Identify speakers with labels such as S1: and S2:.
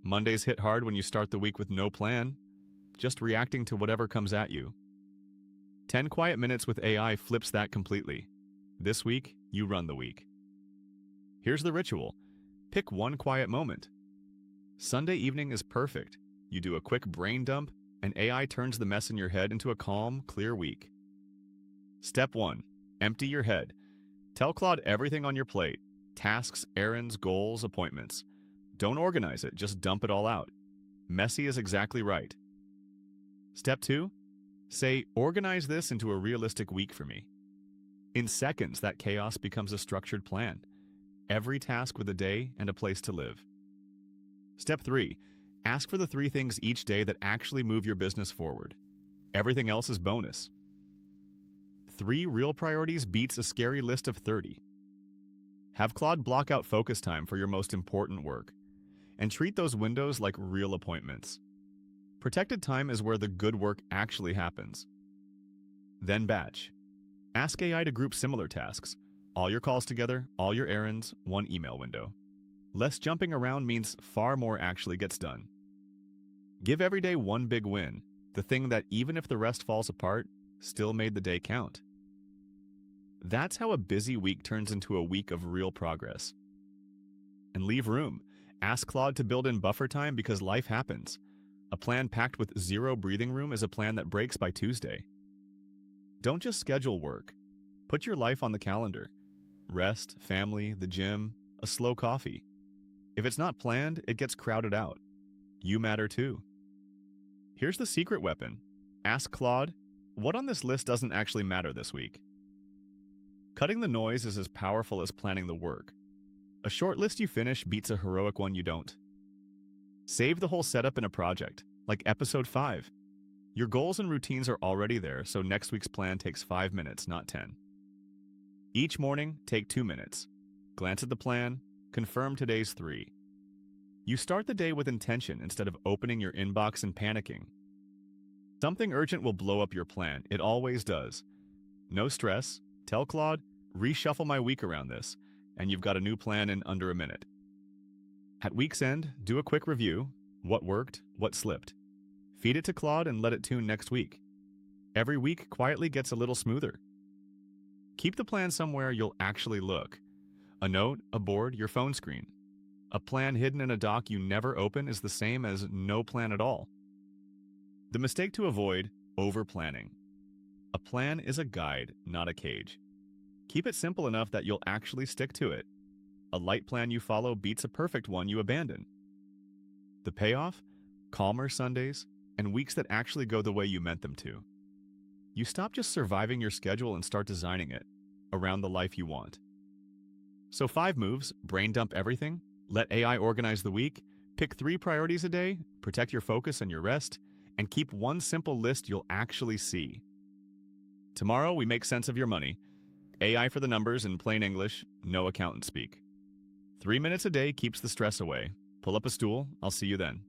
S1: Mondays hit hard when you start the week with no plan, just reacting to whatever comes at you. 10 quiet minutes with AI flips that completely. This week, you run the week. Here's the ritual. Pick one quiet moment. Sunday evening is perfect. You do a quick brain dump, and AI turns the mess in your head into a calm, clear week. Step 1. Empty your head. Tell Claude everything on your plate. Tasks, errands, goals, appointments. Don't organize it, just dump it all out. Messy is exactly right. Step 2. Say, organize this into a realistic week for me. In seconds, that chaos becomes a structured plan. Every task with a day and a place to live. Step 3. Ask for the 3 things each day that actually move your business forward. Everything else is bonus. 3 real priorities beats a scary list of 30. Have Claude block out focus time for your most important work, and treat those windows like real appointments. Protected time is where the good work actually happens. Then batch. Ask AI to group similar tasks. All your calls together, all your errands, one email window. Less jumping around means far more actually gets done. Give every day one big win, the thing that even if the rest falls apart, still made the day count. That's how a busy week turns into a week of real progress. And leave room. Ask Claude to build in buffer time because life happens. A plan packed with 0 breathing room is a plan that breaks by Tuesday. Don't just schedule work. Put your life on the calendar. Rest, family, the gym, a slow coffee. If it's not planned, it gets crowded out. You matter too. Here's the secret weapon. Ask Claude, what on this list doesn't actually matter this week? Cutting the noise is as powerful as planning the work. A short list you finish beats a heroic one you don't. Save the whole setup in a project, like Episode 5. Your goals and routines are already there, so next week's plan takes 5 minutes, not 10. Each morning, take 2 minutes. Glance at the plan, confirm today's 3. You start the day with intention instead of opening your inbox and panicking. Something urgent will blow up your plan. It always does. No stress. Tell Claude, reshuffle my week around this, and you've got a new plan in under a minute. At week's end, do a quick review. What worked, what slipped. Feed it to Claude and let it tune next week. Every week quietly gets a little smoother. Keep the plan somewhere you'll actually look. A note, a board, your phone screen. A plan hidden in a doc you never open is the same as no plan at all. The mistake to avoid, over-planning. A plan is a guide, not a cage. Keep it simple enough that you'll actually stick to it. A light plan you follow beats a perfect one you abandon. The payoff? Calmer Sundays, and weeks that actually go the way you meant them to. You stop just surviving your schedule and start designing it around the life you want. So 5 moves: brain dump everything, let AI organize the week, pick 3 priorities a day, protect your focus and your rest, and keep one simple list you'll actually see. Tomorrow we make sense of your money. AI for the numbers in plain English, no accountant speak. 3 minutes a day keeps the stress away. Pull up a stool, I'll see you then.